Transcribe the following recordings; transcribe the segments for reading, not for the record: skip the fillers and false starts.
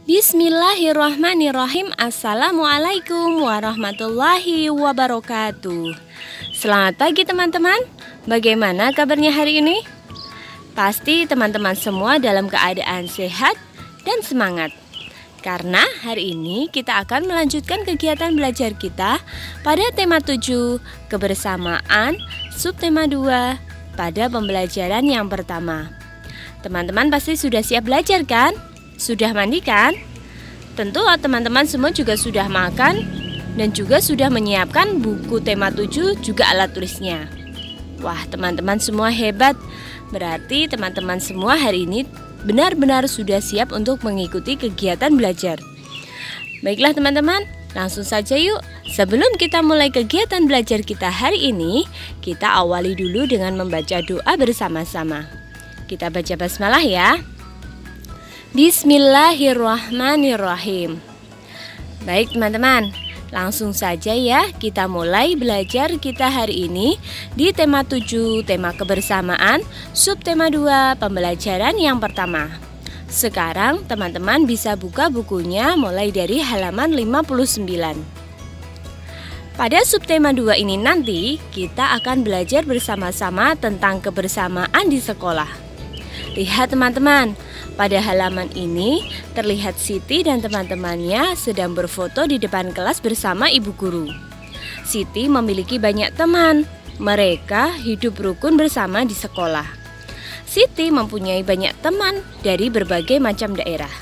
Bismillahirrahmanirrahim. Assalamualaikum warahmatullahi wabarakatuh. Selamat pagi teman-teman. Bagaimana kabarnya hari ini? Pasti teman-teman semua dalam keadaan sehat dan semangat. Karena hari ini kita akan melanjutkan kegiatan belajar kita pada tema 7 kebersamaan, subtema 2 pada pembelajaran yang pertama. Teman-teman pasti sudah siap belajar kan? Sudah mandi kan? Tentu teman-teman semua juga sudah makan dan juga sudah menyiapkan buku tema 7 juga alat tulisnya. Wah, teman-teman semua hebat. Berarti teman-teman semua hari ini benar-benar sudah siap untuk mengikuti kegiatan belajar. Baiklah teman-teman, langsung saja yuk. Sebelum kita mulai kegiatan belajar kita hari ini, kita awali dulu dengan membaca doa bersama-sama. Kita baca basmalah ya. Bismillahirrahmanirrahim. Baik teman-teman, langsung saja ya kita mulai belajar kita hari ini di tema 7, tema kebersamaan, subtema 2, pembelajaran yang pertama. Sekarang teman-teman bisa buka bukunya mulai dari halaman 59. Pada subtema 2 ini nanti kita akan belajar bersama-sama tentang kebersamaan di sekolah. Lihat teman-teman, pada halaman ini terlihat Siti dan teman-temannya sedang berfoto di depan kelas bersama ibu guru. Siti memiliki banyak teman. Mereka hidup rukun bersama di sekolah. Siti mempunyai banyak teman dari berbagai macam daerah.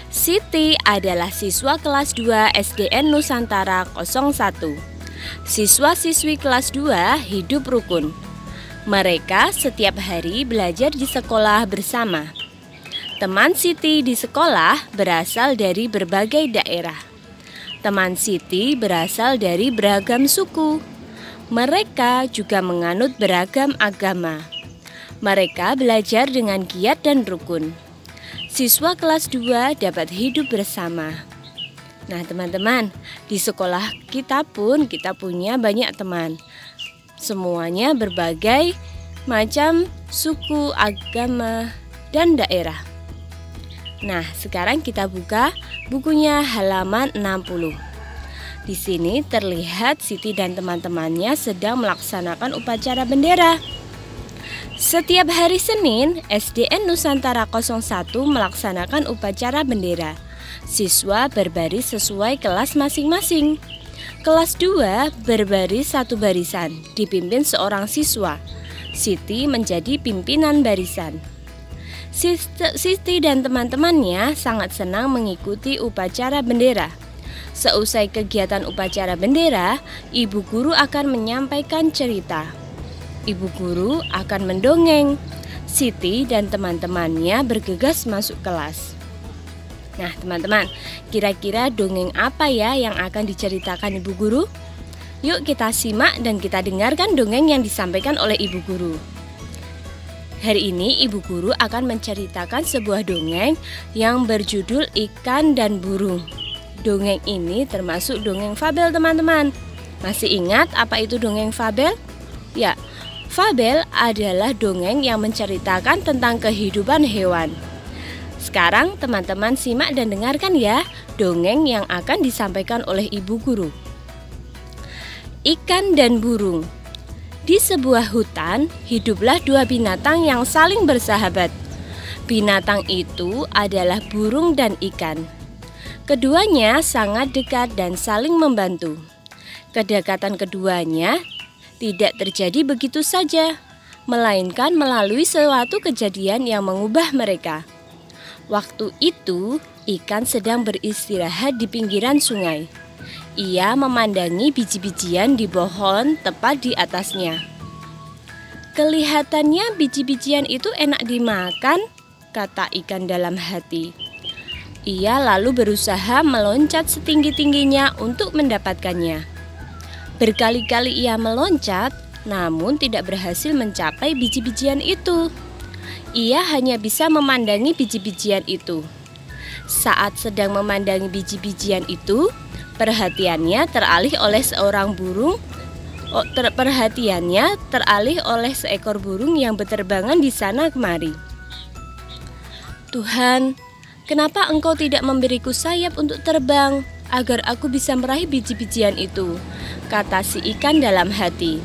Siti adalah siswa kelas 2 SDN Nusantara 01. Siswa-siswi kelas 2 hidup rukun. Mereka setiap hari belajar di sekolah bersama. Teman Siti di sekolah berasal dari berbagai daerah. Teman Siti berasal dari beragam suku. Mereka juga menganut beragam agama. Mereka belajar dengan giat dan rukun. Siswa kelas 2 dapat hidup bersama. Nah teman-teman, di sekolah kita pun kita punya banyak teman. Semuanya berbagai macam suku, agama, dan daerah. Nah, sekarang kita buka bukunya halaman 60. Di sini terlihat Siti dan teman-temannya sedang melaksanakan upacara bendera. Setiap hari Senin, SDN Nusantara 01 melaksanakan upacara bendera. Siswa berbaris sesuai kelas masing-masing. Kelas 2 berbaris satu barisan, dipimpin seorang siswa. Siti menjadi pimpinan barisan. Siti dan teman-temannya sangat senang mengikuti upacara bendera. Seusai kegiatan upacara bendera, ibu guru akan menyampaikan cerita. Ibu guru akan mendongeng. Siti dan teman-temannya bergegas masuk kelas. Nah teman-teman, kira-kira dongeng apa ya yang akan diceritakan ibu guru? Yuk kita simak dan kita dengarkan dongeng yang disampaikan oleh ibu guru. Hari ini ibu guru akan menceritakan sebuah dongeng yang berjudul Ikan dan Burung. Dongeng ini termasuk dongeng fabel teman-teman. Masih ingat apa itu dongeng fabel? Ya, fabel adalah dongeng yang menceritakan tentang kehidupan hewan. Sekarang teman-teman simak dan dengarkan ya dongeng yang akan disampaikan oleh ibu guru. Ikan dan burung. Di sebuah hutan hiduplah dua binatang yang saling bersahabat. Binatang itu adalah burung dan ikan. Keduanya sangat dekat dan saling membantu. Kedekatan keduanya tidak terjadi begitu saja, melainkan melalui suatu kejadian yang mengubah mereka. Waktu itu, ikan sedang beristirahat di pinggiran sungai. Ia memandangi biji-bijian di pohon tepat di atasnya. Kelihatannya biji-bijian itu enak dimakan, kata ikan dalam hati. Ia lalu berusaha meloncat setinggi-tingginya untuk mendapatkannya. Berkali-kali ia meloncat, namun tidak berhasil mencapai biji-bijian itu. Ia hanya bisa memandangi biji-bijian itu. Saat sedang memandangi biji-bijian itu, perhatiannya teralih oleh seekor burung yang berterbangan di sana kemari. Tuhan, "Kenapa engkau tidak memberiku sayap untuk terbang, agar aku bisa meraih biji-bijian itu?" kata si ikan dalam hati.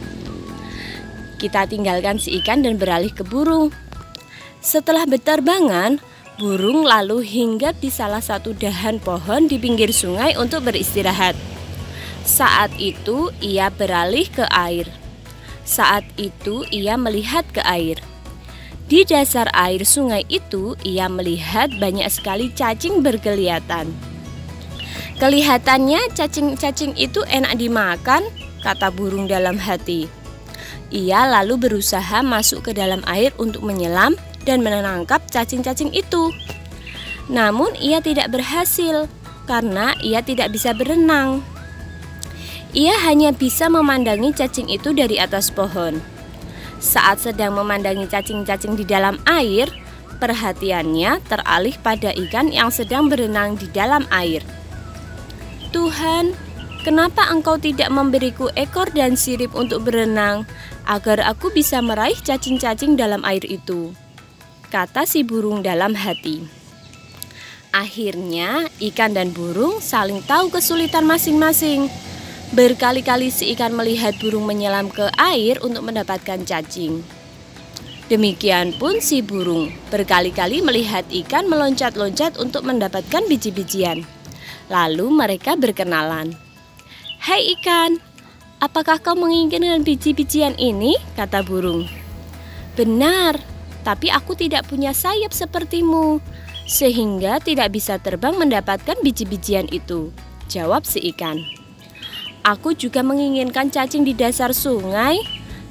Kita tinggalkan si ikan dan beralih ke burung. Setelah berterbangan, burung lalu hinggap di salah satu dahan pohon di pinggir sungai untuk beristirahat. Saat itu ia beralih ke air. Saat itu ia melihat ke air. Di dasar air sungai itu ia melihat banyak sekali cacing berkelihatan. "Kelihatannya cacing-cacing itu enak dimakan," kata burung dalam hati. Ia lalu berusaha masuk ke dalam air untuk menyelam dan menangkap cacing-cacing itu. Namun ia tidak berhasil karena ia tidak bisa berenang. Ia hanya bisa memandangi cacing itu dari atas pohon. Saat sedang memandangi cacing-cacing di dalam air, perhatiannya teralih pada ikan yang sedang berenang di dalam air. "Tuhan, kenapa engkau tidak memberiku ekor dan sirip untuk berenang, agar aku bisa meraih cacing-cacing dalam air itu?" kata si burung dalam hati. Akhirnya ikan dan burung saling tahu kesulitan masing-masing. Berkali-kali si ikan melihat burung menyelam ke air untuk mendapatkan cacing. Demikian pun si burung berkali-kali melihat ikan meloncat-loncat untuk mendapatkan biji-bijian. Lalu mereka berkenalan. "Hai ikan, apakah kau menginginkan biji-bijian ini?" kata burung. "Benar, tapi aku tidak punya sayap sepertimu, sehingga tidak bisa terbang mendapatkan biji-bijian itu," jawab si ikan. "Aku juga menginginkan cacing di dasar sungai,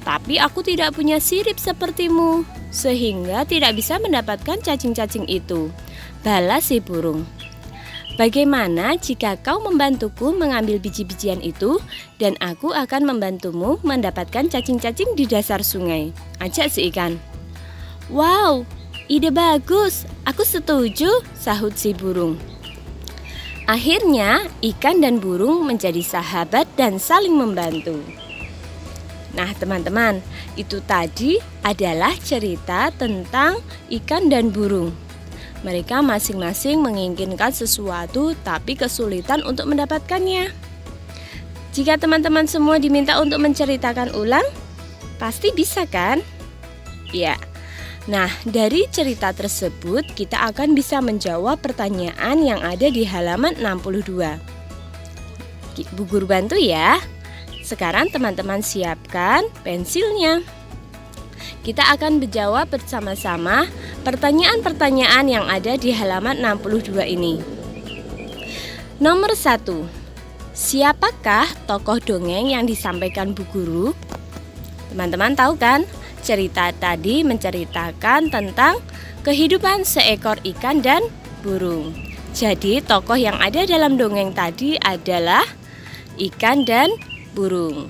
tapi aku tidak punya sirip sepertimu, sehingga tidak bisa mendapatkan cacing-cacing itu," balas si burung. "Bagaimana jika kau membantuku mengambil biji-bijian itu, dan aku akan membantumu mendapatkan cacing-cacing di dasar sungai?" ajak si ikan. "Wow, ide bagus, aku setuju," sahut si burung. Akhirnya ikan dan burung menjadi sahabat dan saling membantu. Nah teman-teman, itu tadi adalah cerita tentang ikan dan burung. Mereka masing-masing menginginkan sesuatu tapi kesulitan untuk mendapatkannya. Jika teman-teman semua diminta untuk menceritakan ulang, pasti bisa kan? Ya. Nah, dari cerita tersebut kita akan bisa menjawab pertanyaan yang ada di halaman 62. Bu Guru bantu ya. Sekarang teman-teman siapkan pensilnya. Kita akan menjawab bersama-sama pertanyaan-pertanyaan yang ada di halaman 62 ini. Nomor 1. Siapakah tokoh dongeng yang disampaikan Bu Guru? Teman-teman tahu kan? Cerita tadi menceritakan tentang kehidupan seekor ikan dan burung. Jadi tokoh yang ada dalam dongeng tadi adalah ikan dan burung.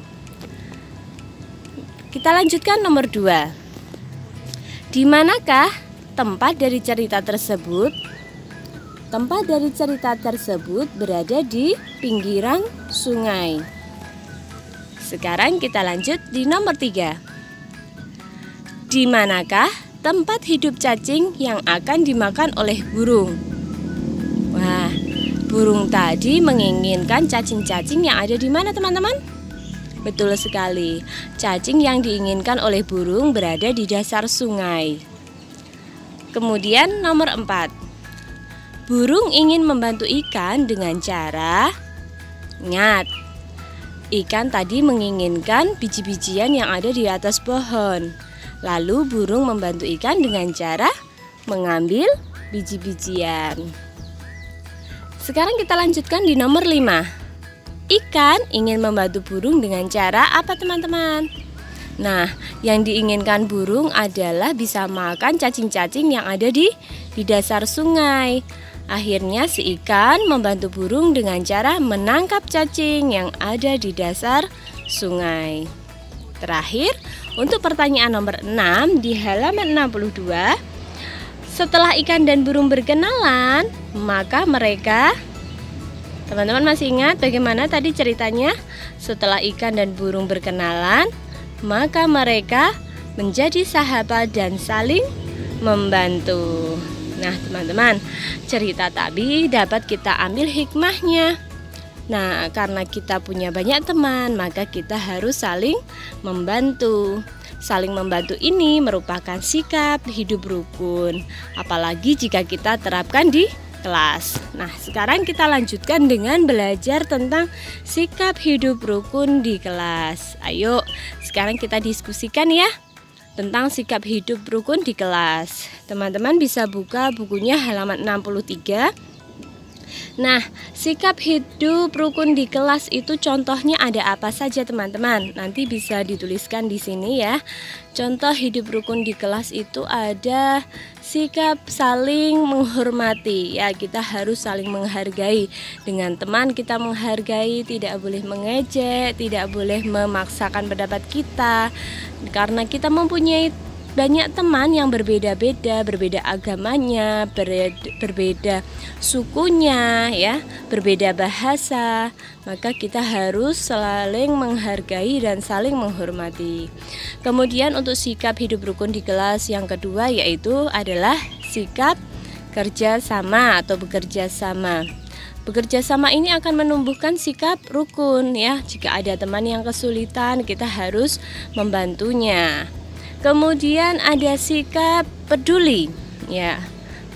Kita lanjutkan nomor 2. Di manakah tempat dari cerita tersebut? Tempat dari cerita tersebut berada di pinggiran sungai. Sekarang kita lanjut di nomor 3. Di manakah tempat hidup cacing yang akan dimakan oleh burung? Wah, burung tadi menginginkan cacing-cacing yang ada di mana teman-teman? Betul sekali, cacing yang diinginkan oleh burung berada di dasar sungai. Kemudian nomor 4. Burung ingin membantu ikan dengan cara, ingat, ikan tadi menginginkan biji-bijian yang ada di atas pohon. Lalu burung membantu ikan dengan cara mengambil biji-bijian. Sekarang kita lanjutkan di nomor 5. Ikan ingin membantu burung dengan cara apa teman-teman? Nah, yang diinginkan burung adalah bisa makan cacing-cacing yang ada di dasar sungai. Akhirnya si ikan membantu burung dengan cara menangkap cacing yang ada di dasar sungai. Terakhir, untuk pertanyaan nomor 6 di halaman 62. Setelah ikan dan burung berkenalan, maka mereka, teman-teman masih ingat bagaimana tadi ceritanya? Setelah ikan dan burung berkenalan, maka mereka menjadi sahabat dan saling membantu. Nah teman-teman, cerita tadi dapat kita ambil hikmahnya. Nah karena kita punya banyak teman, maka kita harus saling membantu. Saling membantu ini merupakan sikap hidup rukun, apalagi jika kita terapkan di kelas. Nah sekarang kita lanjutkan dengan belajar tentang sikap hidup rukun di kelas. Ayo sekarang kita diskusikan ya tentang sikap hidup rukun di kelas. Teman-teman bisa buka bukunya halaman 63. Nah, sikap hidup rukun di kelas itu contohnya ada apa saja teman-teman? Nanti bisa dituliskan di sini ya. Contoh hidup rukun di kelas itu ada sikap saling menghormati. Ya, kita harus saling menghargai. Dengan teman kita menghargai, tidak boleh mengejek, tidak boleh memaksakan pendapat kita. Karena kita mempunyai banyak teman yang berbeda-beda, berbeda agamanya, berbeda sukunya, ya, berbeda bahasa, maka kita harus saling menghargai dan saling menghormati. Kemudian untuk sikap hidup rukun di kelas yang kedua yaitu adalah sikap kerja sama atau bekerja sama. Bekerja sama ini akan menumbuhkan sikap rukun ya. Jika ada teman yang kesulitan, kita harus membantunya. Kemudian ada sikap peduli, ya,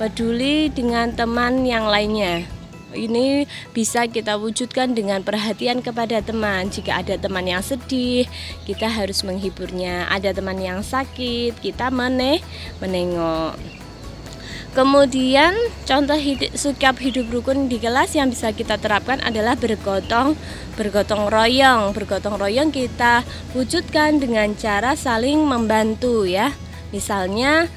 peduli dengan teman yang lainnya. Ini bisa kita wujudkan dengan perhatian kepada teman. Jika ada teman yang sedih, kita harus menghiburnya. Ada teman yang sakit, kita menengok. Kemudian contoh sikap hidup rukun di kelas yang bisa kita terapkan adalah bergotong royong. Bergotong royong kita wujudkan dengan cara saling membantu ya. Misalnya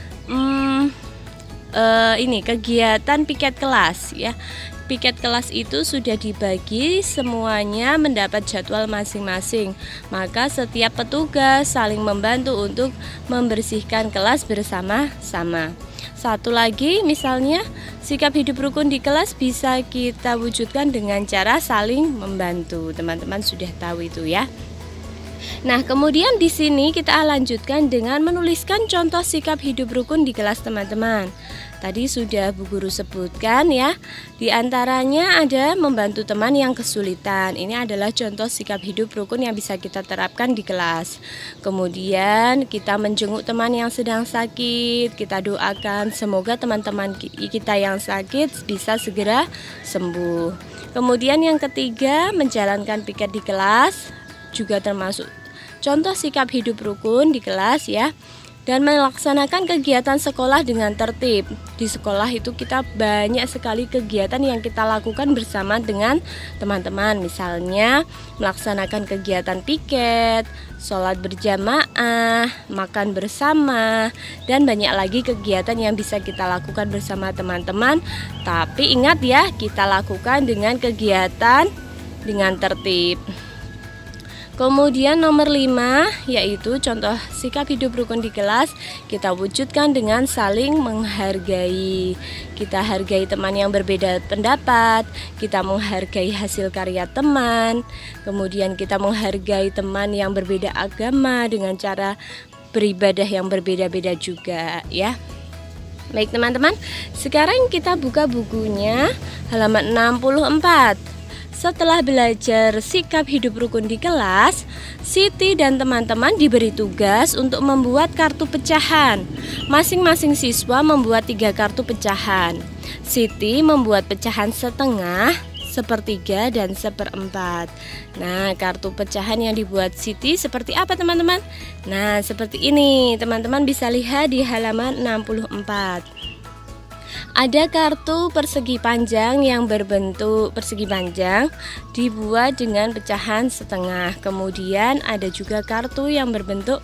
ini kegiatan piket kelas ya. Piket kelas itu sudah dibagi, semuanya mendapat jadwal masing-masing. Maka setiap petugas saling membantu untuk membersihkan kelas bersama-sama. Satu lagi misalnya sikap hidup rukun di kelas bisa kita wujudkan dengan cara saling membantu. Teman-teman sudah tahu itu ya. Nah, kemudian di sini kita lanjutkan dengan menuliskan contoh sikap hidup rukun di kelas teman-teman. Tadi sudah Bu Guru sebutkan ya. Di antaranya ada membantu teman yang kesulitan. Ini adalah contoh sikap hidup rukun yang bisa kita terapkan di kelas. Kemudian kita menjenguk teman yang sedang sakit. Kita doakan semoga teman-teman kita yang sakit bisa segera sembuh. Kemudian yang ketiga, menjalankan piket di kelas juga termasuk contoh sikap hidup rukun di kelas ya. Dan melaksanakan kegiatan sekolah dengan tertib. Di sekolah itu kita banyak sekali kegiatan yang kita lakukan bersama dengan teman-teman. Misalnya melaksanakan kegiatan piket, sholat berjamaah, makan bersama, dan banyak lagi kegiatan yang bisa kita lakukan bersama teman-teman. Tapi ingat ya, kita lakukan dengan kegiatan dengan tertib. Kemudian nomor 5 yaitu contoh sikap hidup rukun di kelas kita wujudkan dengan saling menghargai. Kita hargai teman yang berbeda pendapat, kita menghargai hasil karya teman, kemudian kita menghargai teman yang berbeda agama dengan cara beribadah yang berbeda-beda juga ya. Baik teman-teman, sekarang kita buka bukunya halaman 64. Setelah belajar sikap hidup rukun di kelas, Siti dan teman-teman diberi tugas untuk membuat kartu pecahan. Masing-masing siswa membuat 3 kartu pecahan. Siti membuat pecahan setengah, sepertiga, dan seperempat. Nah, kartu pecahan yang dibuat Siti seperti apa teman-teman? Nah, seperti ini. Teman-teman bisa lihat di halaman 64. Ada kartu persegi panjang yang berbentuk persegi panjang dibuat dengan pecahan setengah. Kemudian ada juga kartu yang berbentuk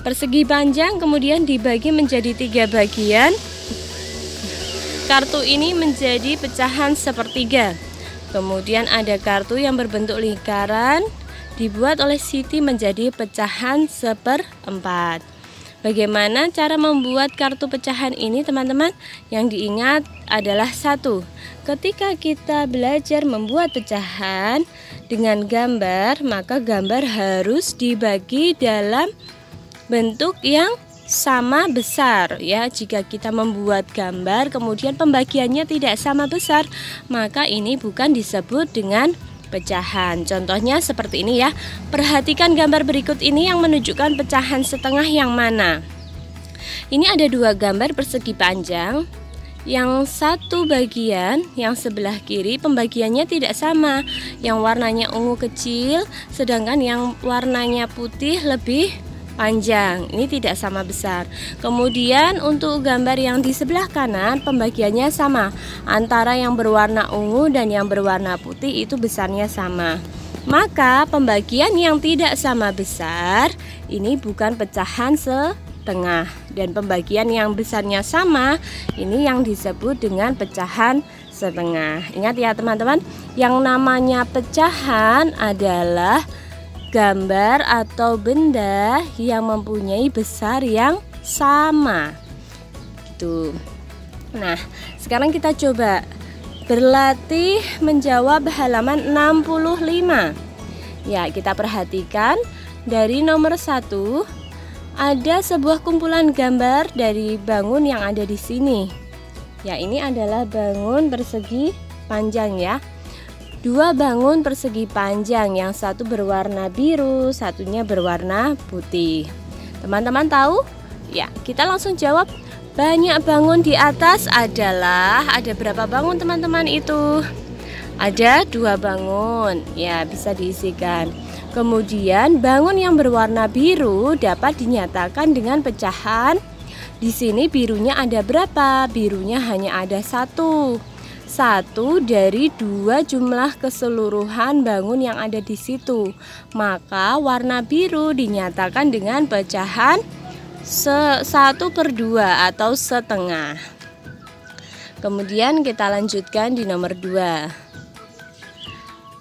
persegi panjang kemudian dibagi menjadi 3 bagian. Kartu ini menjadi pecahan sepertiga. Kemudian ada kartu yang berbentuk lingkaran dibuat oleh Siti menjadi pecahan seperempat. Bagaimana cara membuat kartu pecahan ini teman-teman? Yang diingat adalah 1. Ketika kita belajar membuat pecahan dengan gambar, maka gambar harus dibagi dalam bentuk yang sama besar ya. Jika kita membuat gambar kemudian pembagiannya tidak sama besar, maka ini bukan disebut dengan pecahan. Contohnya seperti ini ya. Perhatikan gambar berikut ini yang menunjukkan pecahan setengah yang mana. Ini ada dua gambar persegi panjang. Yang satu bagian, yang sebelah kiri pembagiannya tidak sama. Yang warnanya ungu kecil, sedangkan yang warnanya putih lebih panjang. Ini tidak sama besar. Kemudian untuk gambar yang di sebelah kanan pembagiannya sama. Antara yang berwarna ungu dan yang berwarna putih itu besarnya sama. Maka pembagian yang tidak sama besar ini bukan pecahan setengah, dan pembagian yang besarnya sama ini yang disebut dengan pecahan setengah. Ingat ya teman-teman, yang namanya pecahan adalah gambar atau benda yang mempunyai besar yang sama gitu. Nah, sekarang kita coba berlatih menjawab halaman 65. Ya, kita perhatikan dari nomor 1 ada sebuah kumpulan gambar dari bangun yang ada di sini. Ya, ini adalah bangun persegi panjang ya. Dua bangun persegi panjang, yang satu berwarna biru, satunya berwarna putih. Teman-teman tahu? Ya, kita langsung jawab. Banyak bangun di atas adalah, ada berapa bangun teman-teman itu? Ada 2 bangun. Ya, bisa diisikan. Kemudian bangun yang berwarna biru dapat dinyatakan dengan pecahan. Di sini birunya ada berapa? Birunya hanya ada 1 dari 2 jumlah keseluruhan bangun yang ada di situ. Maka warna biru dinyatakan dengan pecahan 1/2 atau setengah. Kemudian kita lanjutkan di nomor 2.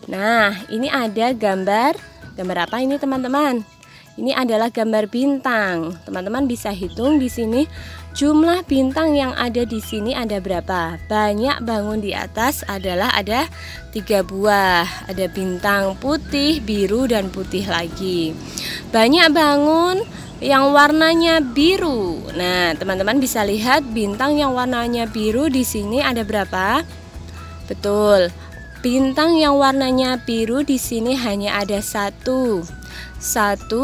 Nah, ini ada gambar apa ini teman-teman? Ini adalah gambar bintang. Teman-teman bisa hitung di sini jumlah bintang yang ada di sini ada berapa? Banyak bangun di atas adalah ada 3 buah. Ada bintang putih, biru, dan putih lagi. Banyak bangun yang warnanya biru. Nah, teman-teman bisa lihat bintang yang warnanya biru di sini ada berapa? Betul. Bintang yang warnanya biru di sini hanya ada 1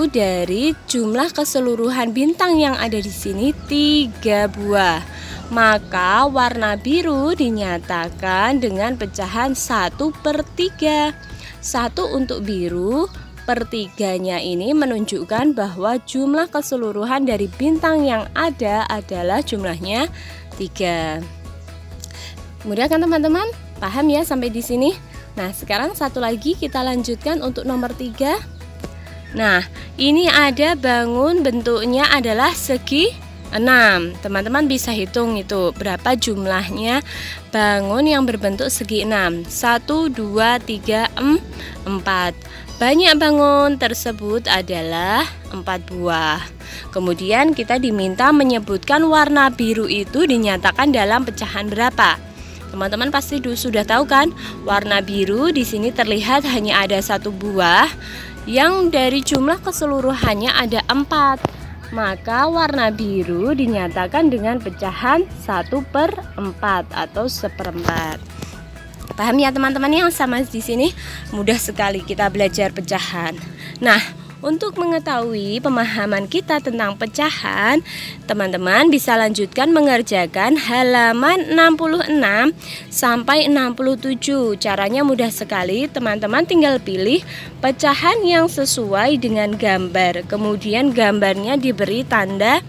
dari jumlah keseluruhan bintang yang ada di sini 3 buah. Maka warna biru dinyatakan dengan pecahan 1/3. 1 untuk biru, per 3-nya ini menunjukkan bahwa jumlah keseluruhan dari bintang yang ada adalah jumlahnya 3. Kemudian kan teman-teman paham ya sampai di sini? Nah, sekarang satu lagi kita lanjutkan untuk nomor 3. Nah, ini ada bangun bentuknya adalah segi 6. Teman-teman bisa hitung itu berapa jumlahnya bangun yang berbentuk segi 6. 1, 2, 3, 4. Banyak bangun tersebut adalah 4 buah. Kemudian kita diminta menyebutkan warna biru itu dinyatakan dalam pecahan berapa. Teman-teman pasti sudah tahu kan, warna biru di sini terlihat hanya ada 1 buah, yang dari jumlah keseluruhannya ada 4. Maka warna biru dinyatakan dengan pecahan 1/4 atau 1/4. Paham ya teman-teman yang sama di sini? Mudah sekali kita belajar pecahan. Nah, untuk mengetahui pemahaman kita tentang pecahan, teman-teman bisa lanjutkan mengerjakan halaman 66 sampai 67. Caranya mudah sekali, teman-teman tinggal pilih pecahan yang sesuai dengan gambar. Kemudian gambarnya diberi tanda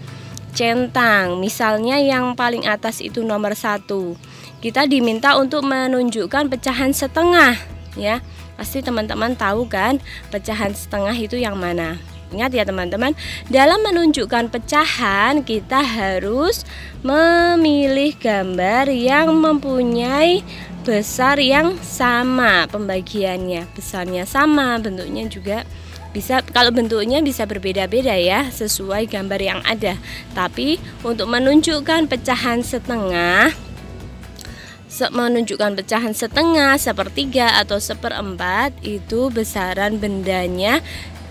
centang. Misalnya yang paling atas itu nomor 1. Kita diminta untuk menunjukkan pecahan setengah ya. Pasti teman-teman tahu kan pecahan setengah itu yang mana. Ingat ya teman-teman, dalam menunjukkan pecahan kita harus memilih gambar yang mempunyai besar yang sama pembagiannya. Besarnya sama, bentuknya juga bisa, kalau bentuknya bisa berbeda-beda ya sesuai gambar yang ada. Tapi untuk menunjukkan pecahan setengah, sepertiga atau 1/4 itu besaran bendanya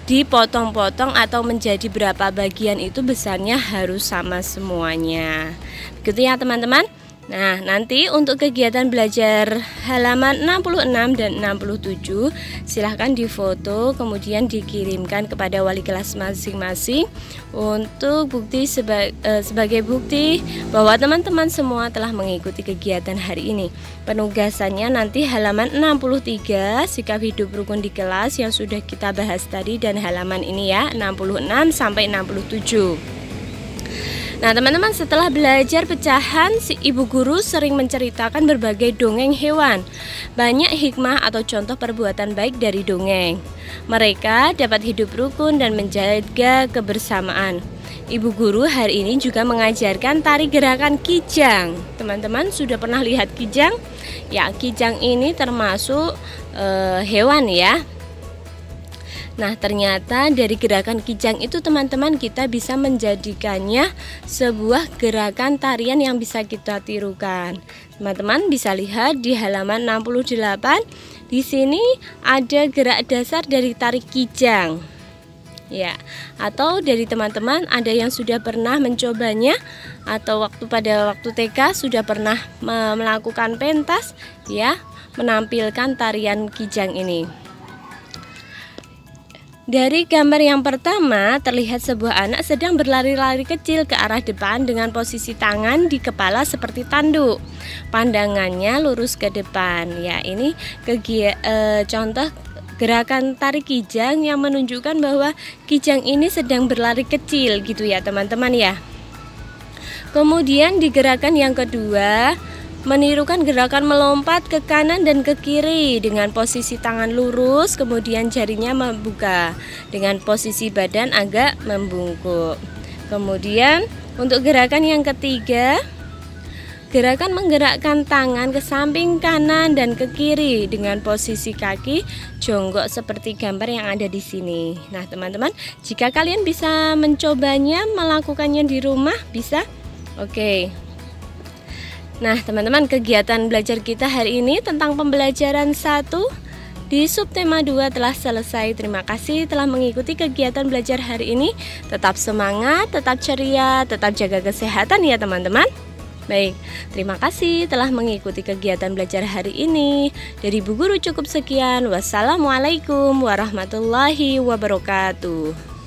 dipotong-potong atau menjadi berapa bagian itu besarnya harus sama semuanya. Begitu ya teman-teman. Nah, nanti untuk kegiatan belajar halaman 66 dan 67 silahkan difoto kemudian dikirimkan kepada wali kelas masing-masing untuk bukti sebagai bukti bahwa teman-teman semua telah mengikuti kegiatan hari ini. Penugasannya nanti halaman 63 sikap hidup rukun di kelas yang sudah kita bahas tadi, dan halaman ini ya 66 sampai 67. Nah teman-teman, setelah belajar pecahan, si ibu guru sering menceritakan berbagai dongeng hewan. Banyak hikmah atau contoh perbuatan baik dari dongeng. Mereka dapat hidup rukun dan menjaga kebersamaan. Ibu guru hari ini juga mengajarkan tari gerakan kijang. Teman-teman sudah pernah lihat kijang? Ya, kijang ini termasuk hewan ya. Nah ternyata dari gerakan kijang itu teman-teman kita bisa menjadikannya sebuah gerakan tarian yang bisa kita tirukan. Teman-teman bisa lihat di halaman 68. Di sini ada gerak dasar dari tari kijang. Ya, atau dari teman-teman ada yang sudah pernah mencobanya atau pada waktu TK sudah pernah melakukan pentas ya, menampilkan tarian kijang ini. Dari gambar yang pertama terlihat sebuah anak sedang berlari-lari kecil ke arah depan dengan posisi tangan di kepala seperti tanduk. Pandangannya lurus ke depan. Ya, ini contoh gerakan tari kijang yang menunjukkan bahwa kijang ini sedang berlari kecil gitu ya teman-teman ya. Kemudian di gerakan yang kedua menirukan gerakan melompat ke kanan dan ke kiri dengan posisi tangan lurus, kemudian jarinya membuka dengan posisi badan agak membungkuk. Kemudian untuk gerakan yang ketiga, gerakan menggerakkan tangan ke samping kanan dan ke kiri dengan posisi kaki jonggok seperti gambar yang ada di sini. Nah teman-teman, jika kalian bisa mencobanya, melakukannya di rumah bisa. Oke. Nah teman-teman, kegiatan belajar kita hari ini tentang pembelajaran 1 di subtema 2 telah selesai. Terima kasih telah mengikuti kegiatan belajar hari ini. Tetap semangat, tetap ceria, tetap jaga kesehatan ya teman-teman. Baik, terima kasih telah mengikuti kegiatan belajar hari ini. Dari Bu Guru cukup sekian. Wassalamualaikum warahmatullahi wabarakatuh.